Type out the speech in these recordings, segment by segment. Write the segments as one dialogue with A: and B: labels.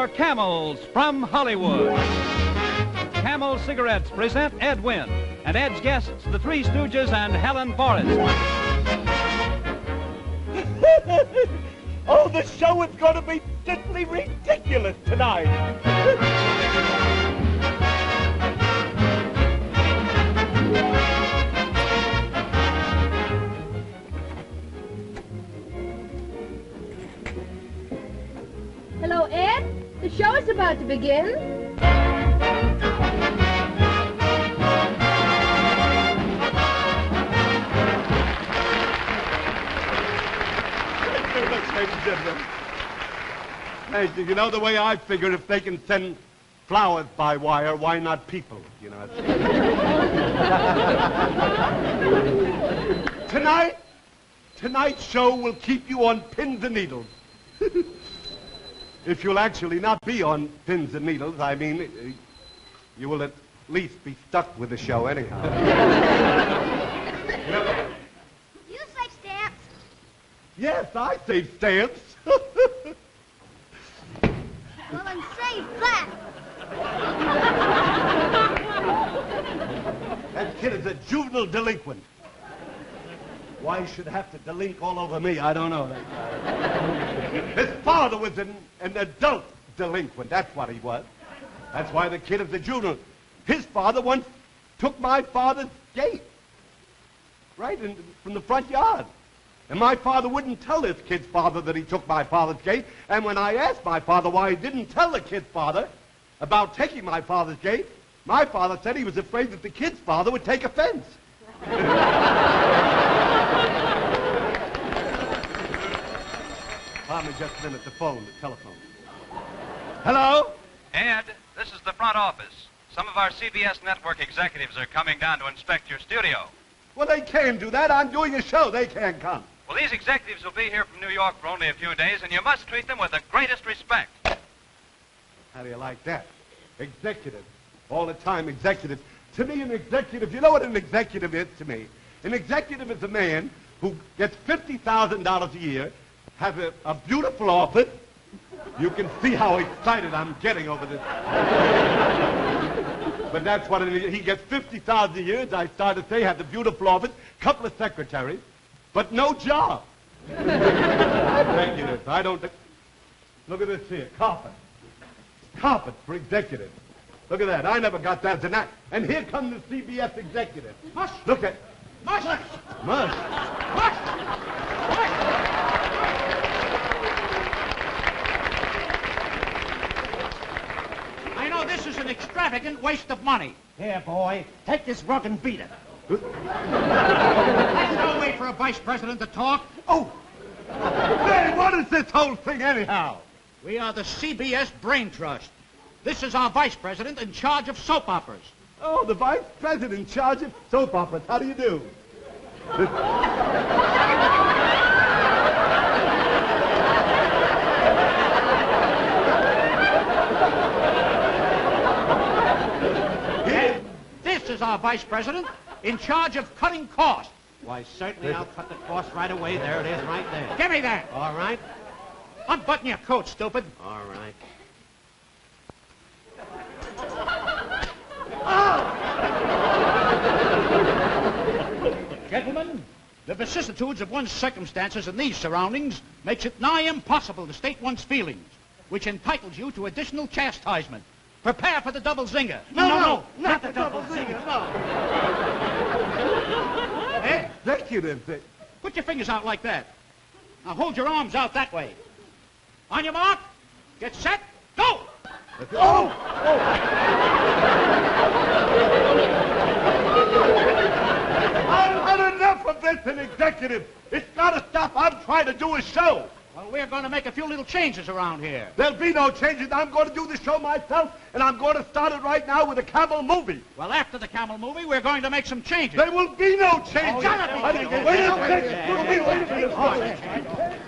A: for Camels from Hollywood. Camel Cigarettes present Ed Wynn and Ed's guests, the Three Stooges and Helen Forrest.
B: Oh, the show is going to be simply ridiculous tonight.
C: Hello, Ed. The show is about to begin.
B: Ladies and gentlemen. Hey, you know the way I figure, if they can send flowers by wire, why not people? You know. Tonight's show will keep you on pins and needles. If you'll actually not be on pins and needles, I mean, you will at least be stuck with the show anyhow.
D: You say stamps?
B: Yes, I save stamps.
D: Well, then save that.
B: That kid is a juvenile delinquent. Why he should have to delink all over me, I don't know. His father was an adult delinquent. That's what he was. That's why the kid is a juvenile. His father once took my father's gate. Right from the front yard. And my father wouldn't tell his kid's father that he took my father's gate. And when I asked my father why he didn't tell the kid's father about taking my father's gate, my father said he was afraid that the kid's father would take offense. Pardon me just a minute, the telephone. Hello?
E: Ed, this is the front office. Some of our CBS network executives are coming down to inspect your studio.
B: Well, they can't do that. I'm doing a show. They can't come.
E: Well, these executives will be here from New York for only a few days, and you must treat them with the greatest respect.
B: How do you like that? Executive. All the time, executive. To me, an executive, you know what an executive is to me? An executive is a man who gets $50,000 a year, has a beautiful office. You can see how excited I'm getting over this. But that's what it is. He gets $50,000 a year, as I started to say, has a beautiful office, couple of secretaries, but no job. Executives, I don't... Look at this here, carpet. Carpet for executives. Look at that. I never got that as an act. And here come the CBS executive.
F: Mush!
B: Look at...
F: Mush!
B: Mush!
F: Mush! Mush! I know this is an extravagant waste of money. Here, boy, take this rug and beat it. That's no way for a vice president to talk. Oh!
B: Hey, what is this whole thing anyhow?
F: We are the CBS Brain Trust. This is our vice president in charge of soap operas.
B: Oh, the vice president in charge of soap operas. How do you do?
F: This is our vice president in charge of cutting costs. Why, certainly I'll cut the cost right away. There it is, right there. Give me that. All right. Unbutton your coat, stupid. All right. Gentlemen, the vicissitudes of one's circumstances in these surroundings makes it nigh impossible to state one's feelings, which entitles you to additional chastisement. Prepare for the double zinger.
B: No, not the double zinger, no. Executive.
F: Put your fingers out like that. Now hold your arms out that way. On your mark, get set, go!
B: Oh! I've had enough of this, an executive. It's got to stop. I'm trying to do a show.
F: Well, we're going to make a few little changes around here.
B: There'll be no changes. I'm going to do the show myself, and I'm going to start it right now with a camel movie.
F: Well, after the camel movie, we're going to make some changes.
B: There will be no changes.
F: Wait a minute.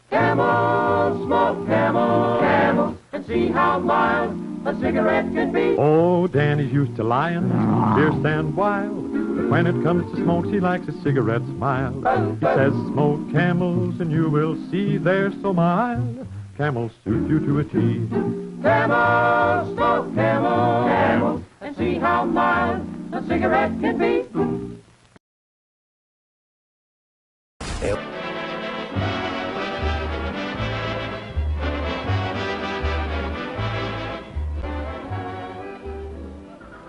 G: Camel, smoke camel, and see how mild a cigarette can be.
H: Oh, Danny's used to lying, fierce and wild. But when it comes to smoke, he likes a cigarette smile. He says, smoke camels, and you will see they're so mild. Camel suits you to a T.
G: Camel, smoke camel, camel, and see how mild a cigarette can be.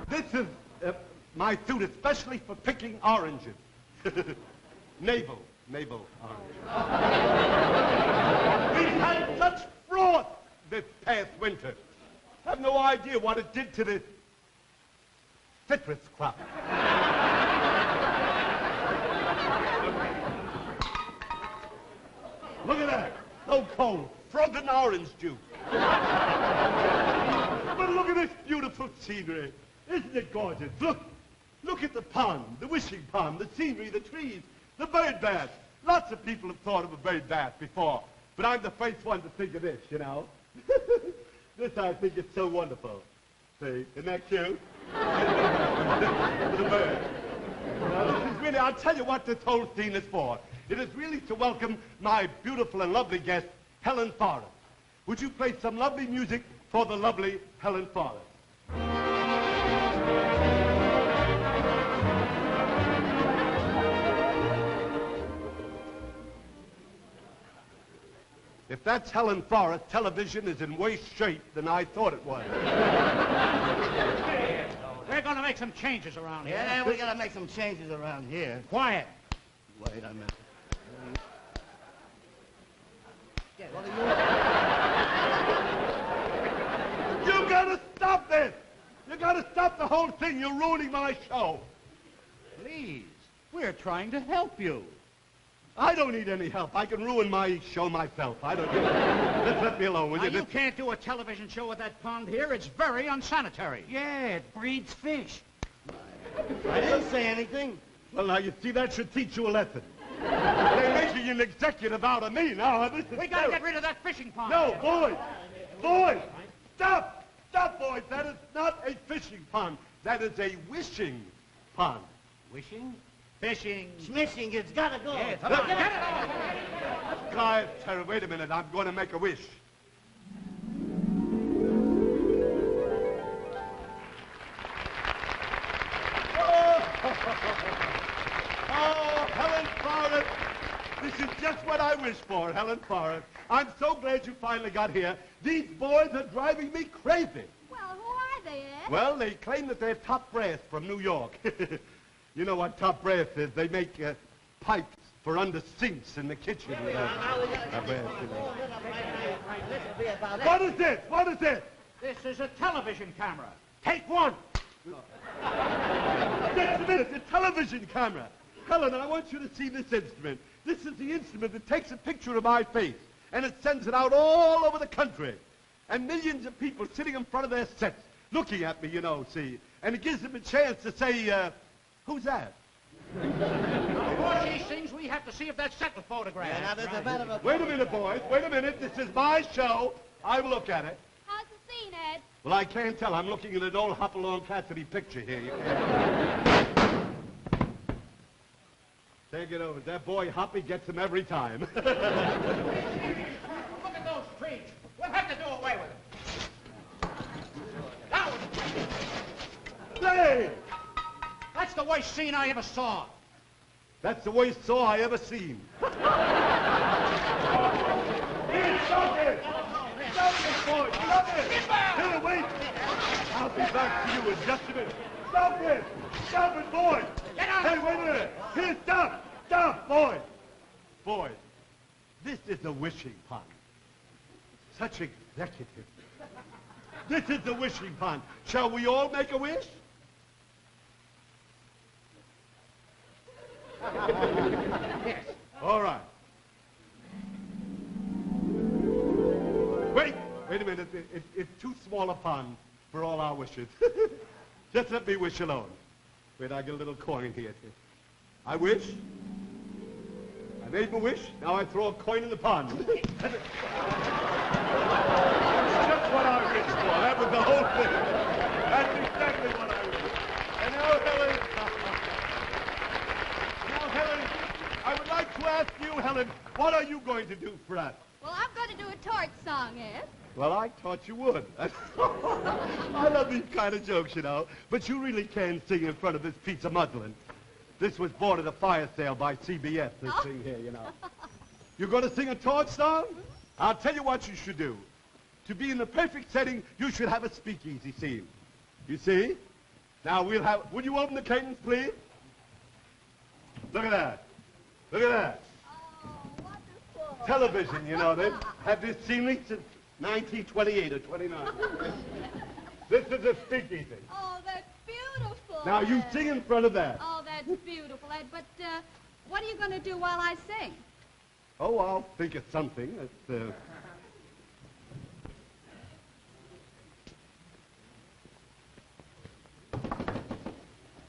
B: This is my suit especially for picking oranges. Navel orange. We've had such frost this past winter. I have no idea what it did to the citrus crop. Look at that. So cold. Frozen orange juice. But look at this beautiful scenery. Isn't it gorgeous? Look at the pond, the wishing pond, the scenery, the trees, the bird bath. Lots of people have thought of a bird bath before, but I'm the first one to think of this, you know. This, I think, is so wonderful. See, isn't that cute? The bird. Now, this is really, I'll tell you what this whole scene is for. It is really to welcome my beautiful and lovely guest, Helen Forrest. Would you play some lovely music for the lovely Helen Forrest? If that's Helen Forrest, television is in worse shape than I thought it was.
F: We're going to make some changes around here.
I: Yeah, we got to make some changes around here.
F: Quiet.
I: Wait a minute.
B: What are you got to stop this! You got to stop the whole thing. You're ruining my show.
F: Please, we're trying to help you.
B: I don't need any help. I can ruin my show myself. I don't need it. Just let me alone, will
F: Now,
B: you?
F: you can't do a television show with that pond here. It's very unsanitary.
I: Yeah, it breeds fish.
B: I didn't say anything. Well, now, you see, that should teach you a lesson. They're making an executive out of me now. This is
F: We got to get rid of that fishing pond.
B: No, boys! Boys! Stop! Stop, boys! That is not a fishing pond. That is a wishing pond.
I: Wishing?
F: Fishing.
I: Smishing, it's got to go.
F: Yeah, come on, get it off.
B: Guys, Terry, wait a minute. I'm going to make a wish. Oh, Helen Forrest. This is just what I wished for, Helen Forrest. I'm so glad you finally got here. These boys are driving me crazy.
D: Well, who are they, Ed?
B: Well, they claim that they're top brass from New York. You know what top brass is? They make pipes for under sinks in the kitchen. What is this? What is this?
F: This is a television camera.
B: Take one. Just a minute, the television camera. Helen, I want you to see this instrument. This is the instrument that takes a picture of my face, and it sends it out all over the country. And millions of people sitting in front of their sets, looking at me, you know, see. And it gives them a chance to say, who's that?
F: Before she sings, we have to see if that set was photographed.
I: Yeah, now there's a bit of a...
B: Wait a minute, boys. Wait a minute. This is my show. I will look at it.
D: How's the scene, Ed?
B: Well, I can't tell. I'm looking at an old Hopalong Cassidy picture here. You can't. Take it over. That boy Hoppy gets him every time.
F: Look at those trees. We'll have to do away with them. Now,
B: Hey!
F: that's the worst scene I ever saw.
B: That's the worst saw I ever seen. Here, stop it! Stop it, boy! Stop it! Here, wait! I'll be back to you in just a minute. Stop it! Stop it, boy!
F: Get out!
B: Hey, wait a minute! Here, stop! Stop, boy! Boy, this is a wishing pond. Such executive. This is the wishing pond. Shall we all make a wish?
F: Yes.
B: All right. Wait a minute. It's too small a pond for all our wishes. Just let me wish alone. Wait, I get a little coin here. I wish. I made my wish. Now I throw a coin in the pond. That's just what I wished for. That was the whole thing. That's exactly what I wished. And now, Helen, I would like to ask you, Helen, what are you going to do for us?
D: Well, I'm going to do a torch song, Ed.
B: Well, I thought you would. I love these kind of jokes, you know. But you really can sing in front of this piece of muslin. This was bought at a fire sale by CBS, this thing here, you know. You're going to sing a torch song? I'll tell you what you should do. To be in the perfect setting, you should have a speakeasy scene. You see? Now, we'll have... Would you open the curtains, please? Look at that. Look at that.
D: Oh, wonderful.
B: Television, you know. They've had this scenery since 1928 or 29. This is a speakeasy.
D: Oh, that's beautiful.
B: Now, you
D: Ed.
B: sing in front of that.
D: Oh, that's beautiful, Ed. But what are you going to do while I sing?
B: Oh, I'll think of something. It's,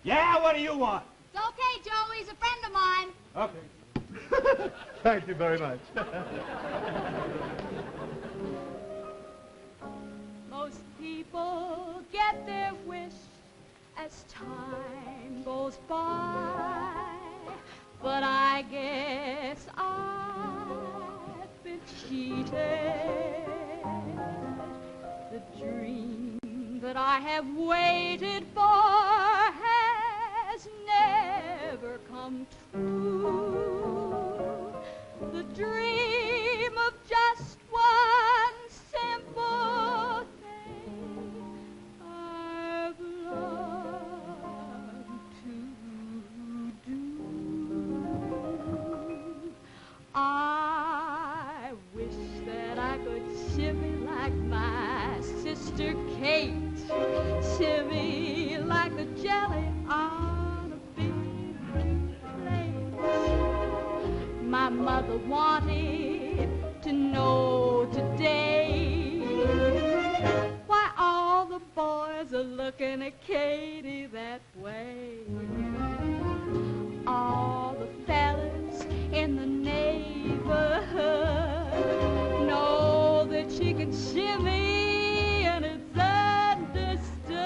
F: Yeah, what do you want?
D: It's okay, Joe. He's a friend of mine.
B: Okay. Thank you very much.
D: Most people get their wish as time goes by, but I guess I've been cheated. The dream that I have waited for has never come true. The dream of just one simple thing I've loved to do. I wish that I could shimmy like my sister Kate, shimmy like a jelly on a big plate. My mother wanted to know today why all the boys are looking at Katie that way. All the fellas in the neighborhood know that she can shimmy and it's understood.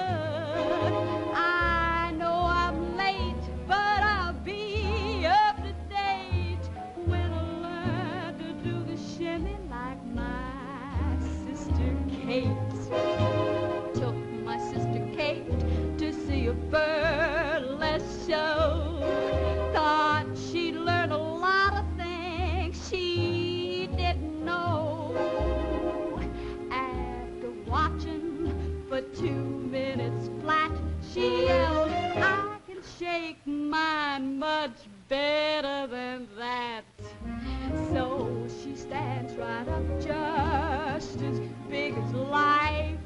D: I know I'm late, but I'll be up to date when I learn to do the shimmy like my sister Kate. Took my sister Kate to see a burlesque show. Thought she'd learn a lot of things she didn't know. After watching for 2 minutes flat, she yelled, I can shake mine much better than that. So she stands right up just as big as life,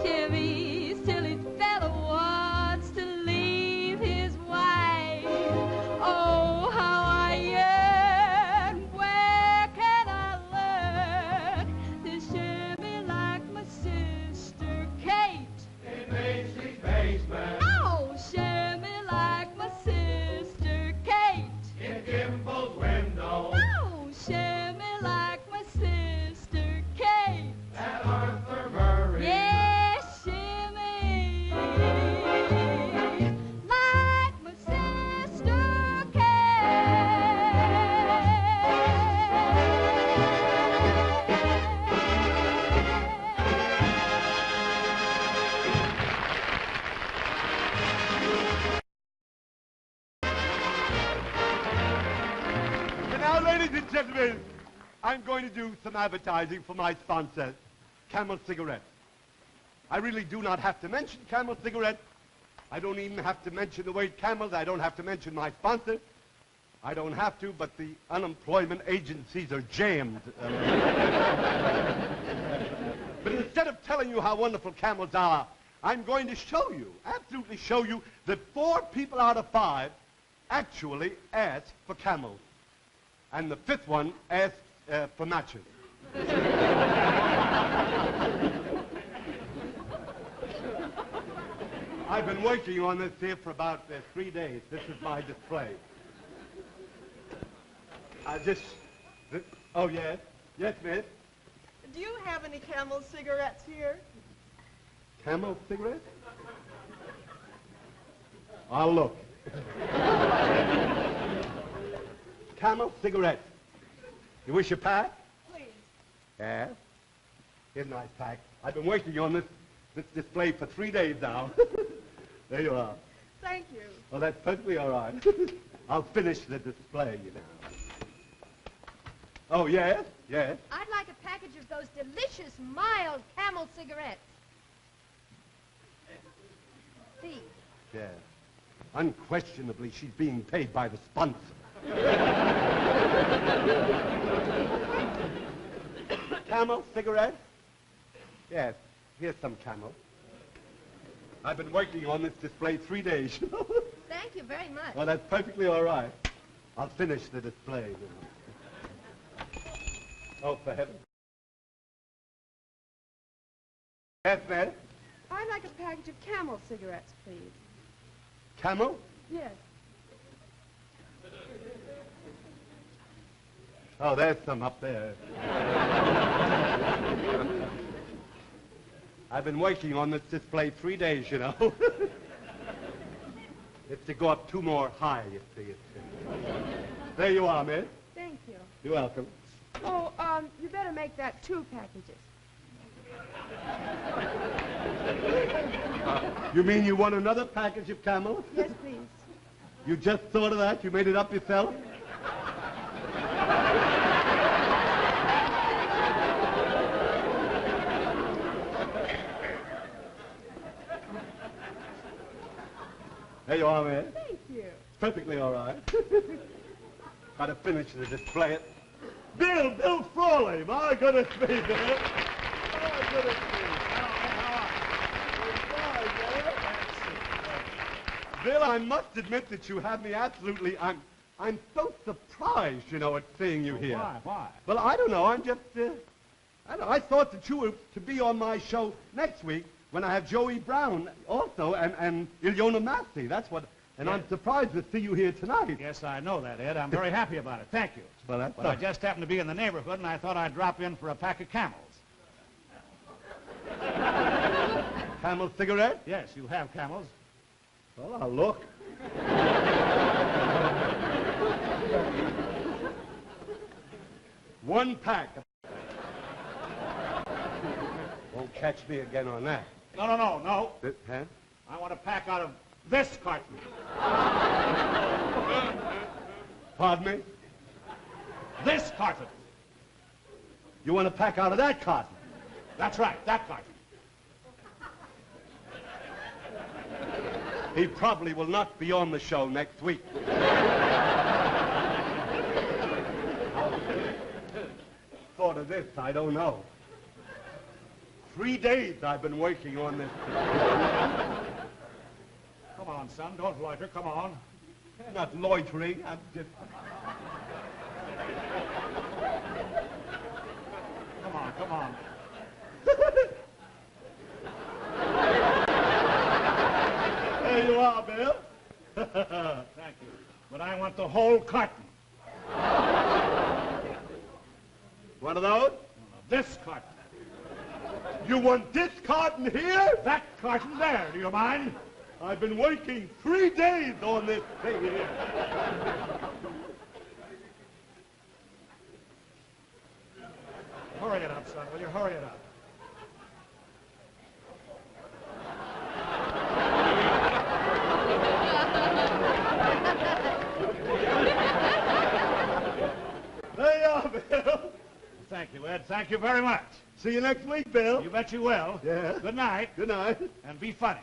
D: shimmies till his fella wants to leave his wife. Oh, how I yearn, where can I learn to shimmy like my sister Kate?
G: In Macy's basement,
D: Oh, shimmy like my sister Kate.
G: in Gimbel's window,
D: Oh, shimmy like my sister Kate.
G: at Arthur Murray.
D: Yes, shimmy like my sister
B: And now, ladies and gentlemen, I'm going to do some advertising for my sponsor, Camel Cigarettes. I really do not have to mention Camel Cigarettes. I don't even have to mention the word camels. I don't have to mention my sponsor. I don't have to, but the unemployment agencies are jammed. But instead of telling you how wonderful camels are, I'm going to show you, absolutely show you, that 4 people out of 5 actually ask for camels. And the 5th one asks for matches. I've been working on this here for about 3 days. This is my display. Oh, yes? Yes, miss?
J: Do you have any Camel cigarettes here?
B: Camel cigarettes? I'll look. Camel cigarettes. You wish a pack?
J: Please.
B: Yes? Here's a nice pack. I've been working on this display for 3 days now. There you are.
J: Thank you.
B: Oh, that's perfectly all right. I'll finish the display, you know. Oh, yes? Yes?
C: I'd like a package of those delicious, mild Camel cigarettes. Please.
B: Yes. Unquestionably, she's being paid by the sponsor. Camel cigarettes? Yes. Here's some Camel. I've been working on this display 3 days.
C: Thank you very much.
B: Well, that's perfectly all right. I'll finish the display. Oh, for heaven. Yes, ma'am?
J: I'd like a package of Camel cigarettes, please.
B: Camel?
J: Yes.
B: Oh, there's some up there. I've been working on this display 3 days, you know. It's to go up 2 more high, you see. There you are, miss.
J: Thank you.
B: You're welcome.
J: Oh, you better make that 2 packages.
B: You mean you want another package of Camel?
J: Yes, please.
B: You just thought of that? You made it up yourself? There you are, man.
J: Thank you.
B: Perfectly all right. Got to finish the display. Bill Frawley! My goodness me, Bill! My goodness me! Bill, I must admit that you have me absolutely... I'm so surprised, you know, at seeing you here.
F: Why?
B: Well, I don't know. I'm just... I thought that you were to be on my show next week when I have Joey Brown also and Ilyona Massey. That's what... And I'm surprised to see you here tonight.
F: Yes, I know that, Ed. I'm very happy about it. Thank you.
B: Well, that's
F: But I just happened to be in the neighborhood, and I thought I'd drop in for a pack of Camels.
B: Camel cigarette?
F: Yes, you have Camels.
B: Well, I'll look. One pack. Won't catch me again on that.
F: No.
B: Huh?
F: I want a pack out of this carton.
B: Pardon me?
F: This carton.
B: You want a pack out of that carton?
F: That's right, that carton.
B: He probably will not be on the show next week. Thought of this, I don't know. 3 days I've been working on this.
F: Come on, son, don't loiter, come on.
B: Not loitering, I'm just...
F: Come on.
B: There you are, Bill.
F: Thank you. But I want the whole carton.
B: One of those?
F: This carton.
B: You want this carton here?
F: That carton there, do you mind?
B: I've been working 3 days on this thing here.
F: Hurry it up, son, will you hurry it up?
B: There you are, Bill.
F: Thank you, Ed. Thank you very much.
B: See you next week, Bill.
F: You bet you will.
B: Yeah.
F: Good night.
B: Good night.
F: And be funny.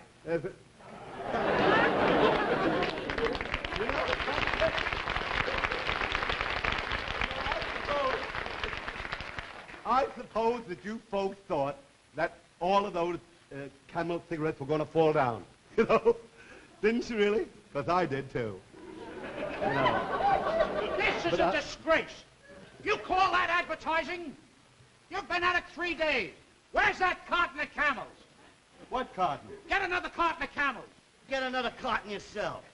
B: I suppose that you folks thought that all of those Camel cigarettes were going to fall down. You know? Didn't you really? Because I did, too. You know.
F: This is a disgrace. You call that advertising? You've been at it 3 days. Where's that carton of Camels?
B: What carton?
F: Get another carton of Camels.
I: Get another carton yourself.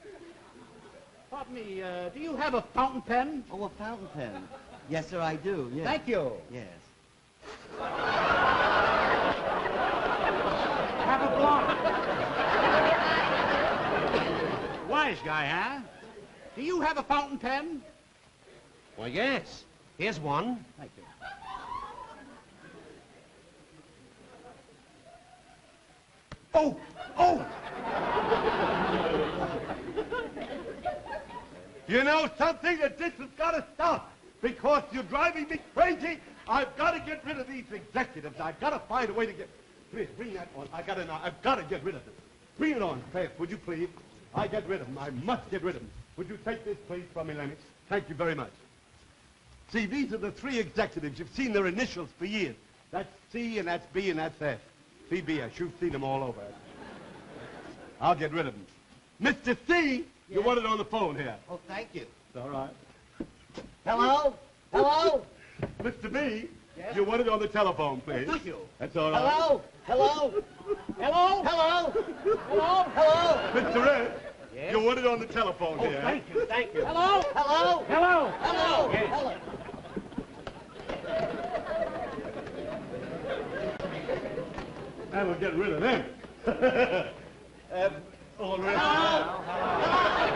F: Pardon me, do you have a fountain pen?
I: Oh, a fountain pen. Yes, sir, I do. Yes.
F: Thank you.
I: Yes.
F: Have a blonde. Wise guy, huh? Do you have a fountain pen?
I: Well, yes. Here's one.
F: Thank you.
B: Oh! Oh! You know something? That this has got to stop. Because you're driving me crazy. I've got to get rid of these executives. I've got to find a way to get... Please, bring that on. I've got to get rid of them. Bring it on fast, would you please? I get rid of them. I must get rid of them. Would you take this, please, from me, Lennox? Thank you very much. See, these are the three executives. You've seen their initials for years. That's C, and that's B, and that's S. CBS. You've seen them all over. I'll get rid of them. Mr. C, you want it on the phone here.
I: Oh, thank you.
B: It's all right.
I: Hello? Hello?
B: Mr. B,
I: Yes?
B: you want it on the telephone, please.
I: Thank you.
B: That's all right.
I: Hello? Hello? Hello? Hello? Hello? Hello?
B: Mr. S,
I: Yes?
B: you want it on the telephone here.
I: Thank you, thank you. Hello? Hello?
F: Hello.
I: Hello?
F: Yes.
I: Hello?
B: That'll get rid of them. All right.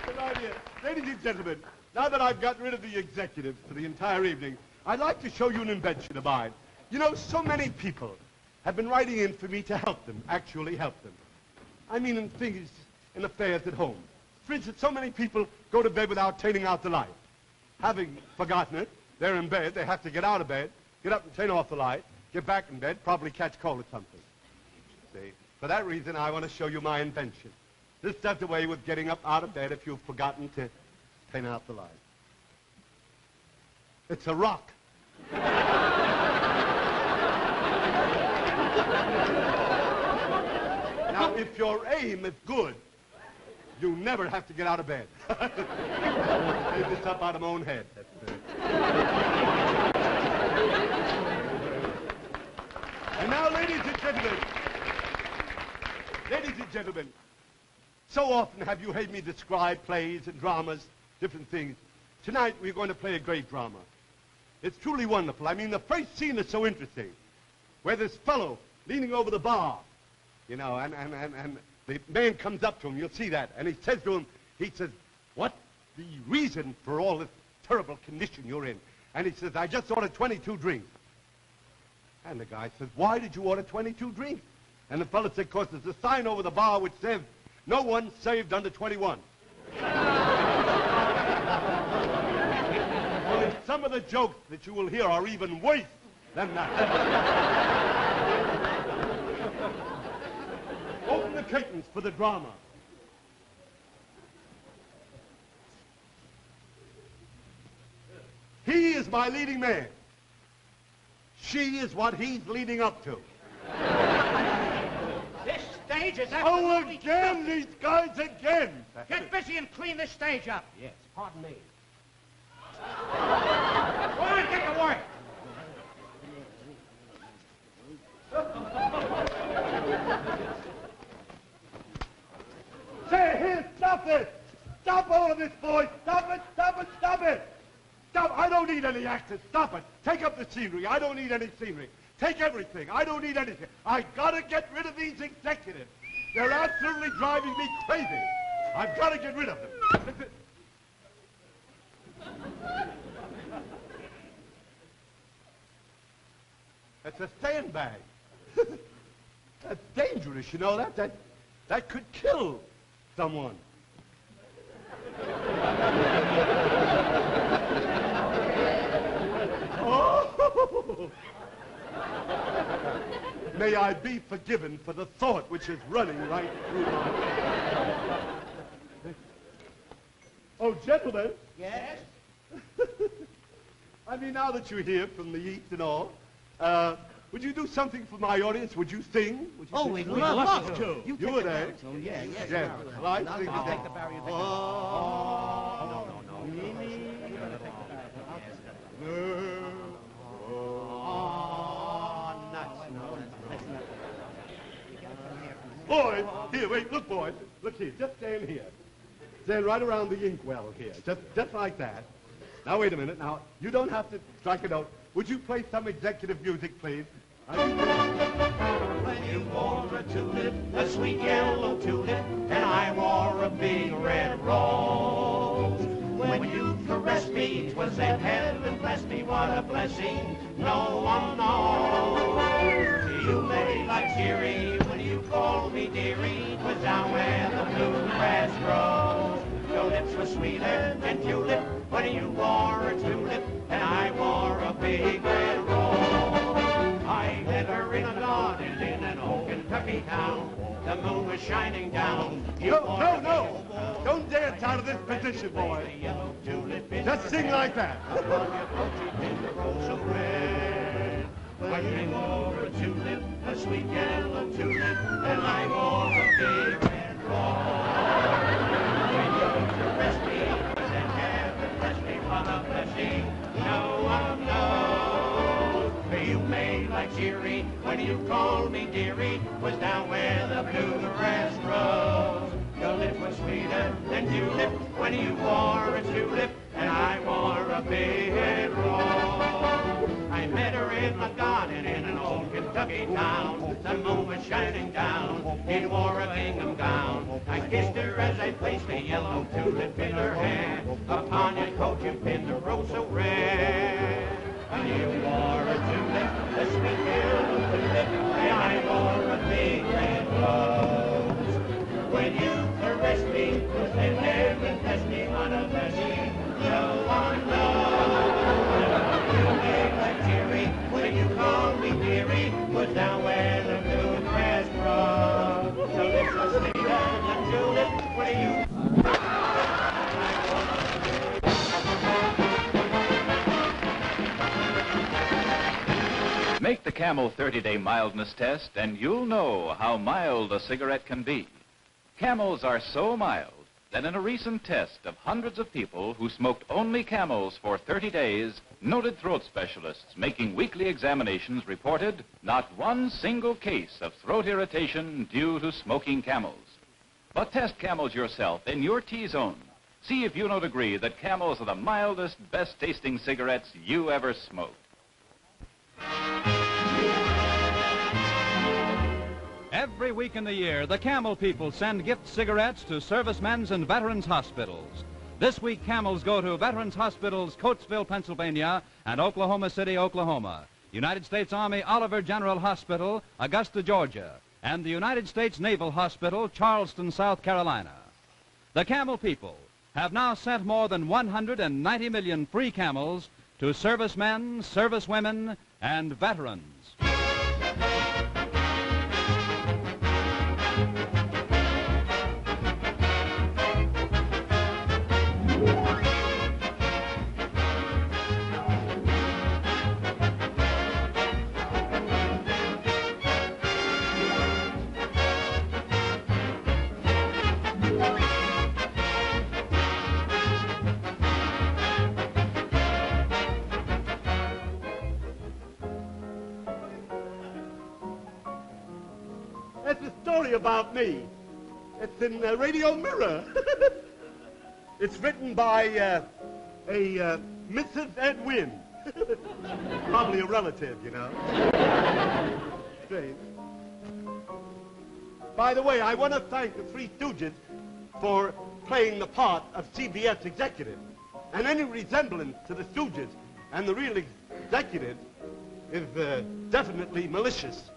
B: Good idea. Ladies and gentlemen, now that I've gotten rid of the executives for the entire evening, I'd like to show you an invention of mine. You know, so many people have been writing in for me to help them, actually help them. I mean in things, in affairs at home. For instance, so many people go to bed without turning out the light. Having forgotten it, they're in bed, they have to get out of bed, get up and turn off the light, get back in bed, probably catch cold or something. See, for that reason, I want to show you my invention. This does away with getting up out of bed if you've forgotten to turn out the light. It's a rock. Now, if your aim is good, you never have to get out of bed. Take this up out of my own head. And now, ladies and gentlemen, so often have you heard me describe plays and dramas, different things. Tonight, we're going to play a great drama. It's truly wonderful. I mean, the first scene is so interesting, where this fellow leaning over the bar, you know, and the man comes up to him, you'll see that, and he says to him, he says, "What's the reason for all this terrible condition you're in?" And he says, "I just ordered 22 drinks." And the guy says, "Why did you order 22 drinks?" And the fellow said, "'Cause there's a sign over the bar which says, 'No one saved under 21.'" Only some of the jokes that you will hear are even worse than that. Open the curtains for the drama. He is my leading man. She is what he's leading up to.
F: This stage is
B: Oh,
F: absolutely...
B: again, these guys again.
F: Get busy and clean this stage up.
B: Yes, pardon me.
F: Go on, get to work.
B: Say, here, stop it! Stop all of this, boys! Stop it, stop it, stop it! Stop, I don't need any actors, stop it! Take up the scenery, I don't need any scenery. Take everything, I don't need anything. I gotta get rid of these executives. They're absolutely driving me crazy. I've gotta get rid of them. Listen. That's a sandbag. That's dangerous, you know that? That could kill someone. Oh! May I be forgiven for the thought which is running right through my... Oh, gentlemen.
I: Yes?
B: I mean, now that you're here from the East and all, would you do something for my audience? Would you sing? Would you sing?
I: We'd love to.
B: You would, eh?
I: Oh, yeah, yes.
B: Yes. Well, I sing
I: I'll
B: today.
I: take the barrier.
B: Boys, here, wait, look, boys. Look here, just stand here. Stand right around the inkwell here, just like that. Now, wait a minute. Now, you don't have to strike a note. Would you play some executive music, please?
F: When you wore a tulip, a sweet yellow tulip, and I wore a big red rose. When you was in heaven, bless me, what a blessing. No one knows. You lay like cheery when you called me dearie. Was down where the bluegrass grows. Your lips were sweeter than tulip when you wore a tulip, and I wore a big red rose. I met her in a garden in an old Kentucky town. The moon was shining down.
B: No. Don't dance out of this position, boy. Just sing like that.
F: When you wore a tulip, a sweet yellow tulip, and I wore a big red rose. When you caressed me, and heaven bless me, what a blessing. No one knows. You made like cheery when you called me dearie. Was down where the bluegrass grows. Your lips were sweeter than tulip when you wore a tulip, and I wore a big rose. I met her in my garden in an old Kentucky town. The moon was shining down. She wore a gingham gown. I kissed her as I placed a yellow tulip in her hair. Upon your coat you pinned a rose so rare. And you wore a tulip, a sweet yellow tulip, and I wore a big red rose. When you caressed me, was in heaven, bless me, what a blessing. No one knows. You made like cheery when you called me dearie. Was down where the bluegrass grows. Your lips were sweeter than tulip when you.
E: Make the Camel 30-day mildness test, and you'll know how mild a cigarette can be. Camels are so mild that in a recent test of hundreds of people who smoked only Camels for 30 days, noted throat specialists making weekly examinations reported not one single case of throat irritation due to smoking Camels. But test Camels yourself in your T-zone. See if you don't agree that Camels are the mildest, best-tasting cigarettes you ever smoked.
A: Every week in the year, the Camel people send gift cigarettes to servicemen's and veterans' hospitals. This week, Camels go to Veterans Hospitals, Coatesville, Pennsylvania, and Oklahoma City, Oklahoma, United States Army Oliver General Hospital, Augusta, Georgia, and the United States Naval Hospital, Charleston, South Carolina. The Camel people have now sent more than 190 million free Camels to servicemen, servicewomen, and veterans.
B: That's a story about me. It's in Radio Mirror. It's written by a Mrs. Ed Wynn. Probably a relative, you know. Strange. By the way, I want to thank the Three Stooges for playing the part of CBS executive. And any resemblance to the Stooges and the real executive is definitely malicious.